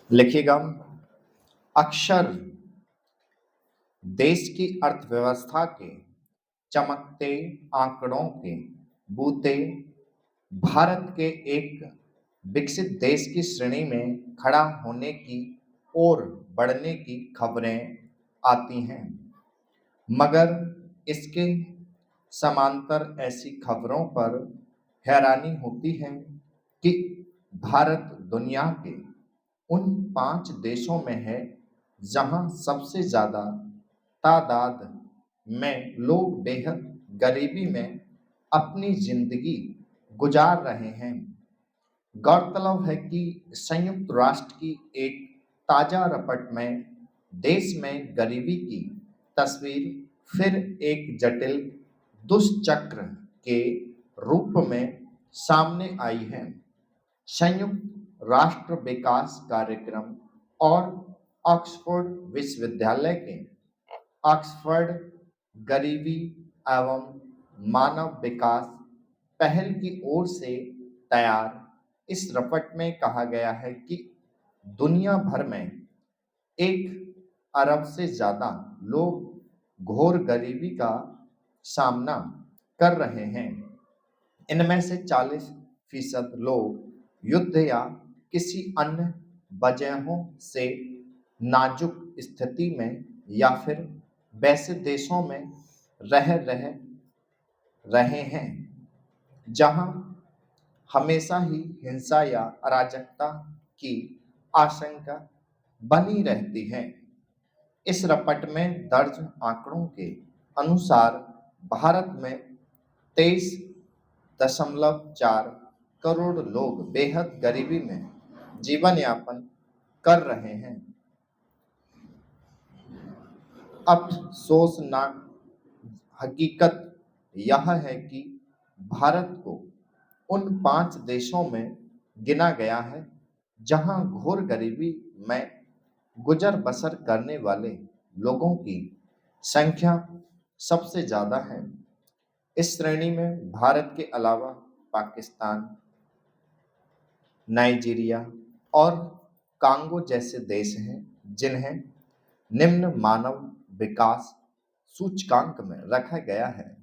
लिखिएगा। अक्षर देश की अर्थव्यवस्था के चमकते आंकड़ों के बूते भारत के एक विकसित देश की श्रेणी में खड़ा होने की ओर बढ़ने की खबरें आती हैं, मगर इसके समांतर ऐसी खबरों पर हैरानी होती है कि भारत दुनिया के उन 5 देशों में है जहां सबसे ज़्यादा तादाद में लोग बेहद गरीबी में अपनी ज़िंदगी गुजार रहे हैं। गौरतलब है कि संयुक्त राष्ट्र की एक ताज़ा रिपोर्ट में देश में गरीबी की तस्वीर फिर एक जटिल दुष्चक्र के रूप में सामने आई है। संयुक्त राष्ट्र विकास कार्यक्रम और ऑक्सफोर्ड विश्वविद्यालय के ऑक्सफोर्ड गरीबी एवं मानव विकास पहल की ओर से तैयार इस रिपोर्ट में कहा गया है कि दुनिया भर में 1 अरब से ज़्यादा लोग घोर गरीबी का सामना कर रहे हैं। इनमें से 40% लोग युद्ध या किसी अन्य वजहों से नाजुक स्थिति में या फिर वैसे देशों में रह रहे हैं जहां हमेशा ही हिंसा या अराजकता की आशंका बनी रहती है। इस रिपोर्ट में दर्ज आंकड़ों के अनुसार भारत में 23.4 करोड़ लोग बेहद गरीबी में जीवन यापन कर रहे हैं। अफसोसनाक हकीकत यह है कि भारत को उन 5 देशों में गिना गया है जहां घोर गरीबी में गुजर बसर करने वाले लोगों की संख्या सबसे ज़्यादा है। इस श्रेणी में भारत के अलावा पाकिस्तान, नाइजीरिया और कांगो जैसे देश हैं जिन्हें निम्न मानव विकास सूचकांक में रखा गया है।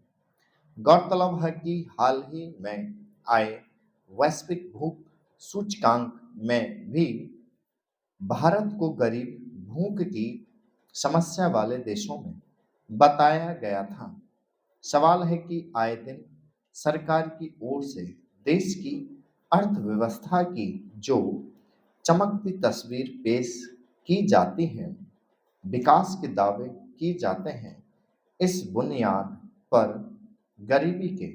गौरतलब है कि हाल ही में आए वैश्विक भूख सूचकांक में भी भारत को गरीब भूख की समस्या वाले देशों में बताया गया था। सवाल है कि आए दिन सरकार की ओर से देश की अर्थव्यवस्था की जो चमकती तस्वीर पेश की जाती है, विकास के दावे किए जाते हैं, इस बुनियाद पर गरीबी के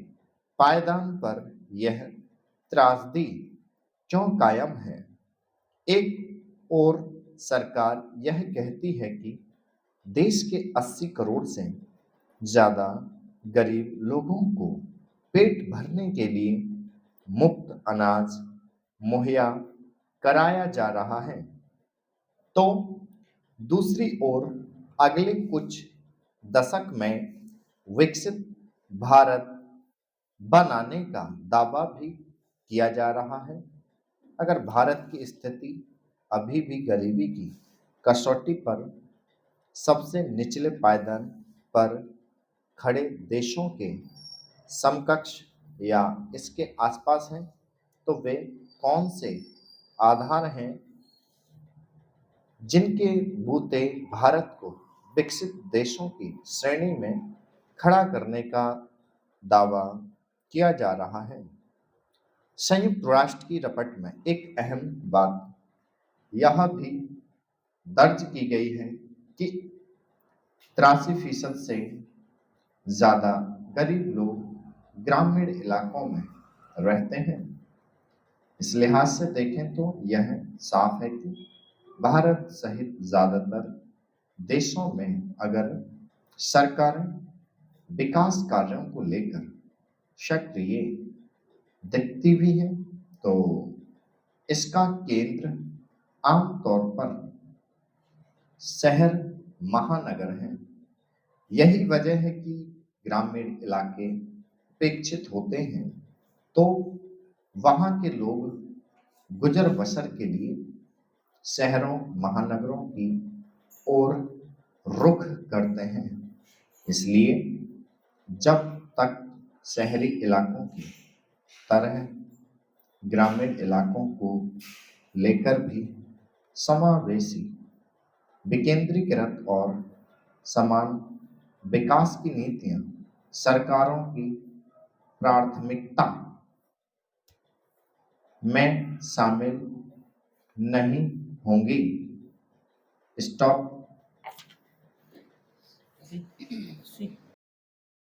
पायदान पर यह त्रासदी क्यों कायम है? एक और सरकार यह कहती है कि देश के 80 करोड़ से ज़्यादा गरीब लोगों को पेट भरने के लिए मुफ्त अनाज मुहैया कराया जा रहा है, तो दूसरी ओर अगले कुछ दशक में विकसित भारत बनाने का दावा भी किया जा रहा है। अगर भारत की स्थिति अभी भी गरीबी की कसौटी पर सबसे निचले पायदान पर खड़े देशों के समकक्ष या इसके आसपास हैं, तो वे कौन से आधार हैं जिनके बूते भारत को विकसित देशों की श्रेणी में खड़ा करने का दावा किया जा रहा है? संयुक्त राष्ट्र की रिपोर्ट में एक अहम बात यह भी दर्ज की गई है कि 83% से ज़्यादा गरीब लोग ग्रामीण इलाकों में रहते हैं। इस लिहाज से देखें तो यह साफ है कि भारत सहित ज़्यादातर देशों में अगर सरकारें विकास कार्यों को लेकर सक्रिय दिखती भी है, तो इसका केंद्र आमतौर पर शहर महानगर हैं। यही वजह है कि ग्रामीण इलाके उपेक्षित होते हैं, तो वहाँ के लोग गुजर बसर के लिए शहरों महानगरों की ओर रुख करते हैं। इसलिए जब तक शहरी इलाकों की तरह ग्रामीण इलाकों को लेकर भी समावेशी, विकेंद्रीकृत और समान विकास की नीतियां सरकारों की प्राथमिकता में शामिल नहीं होंगी। स्टॉप।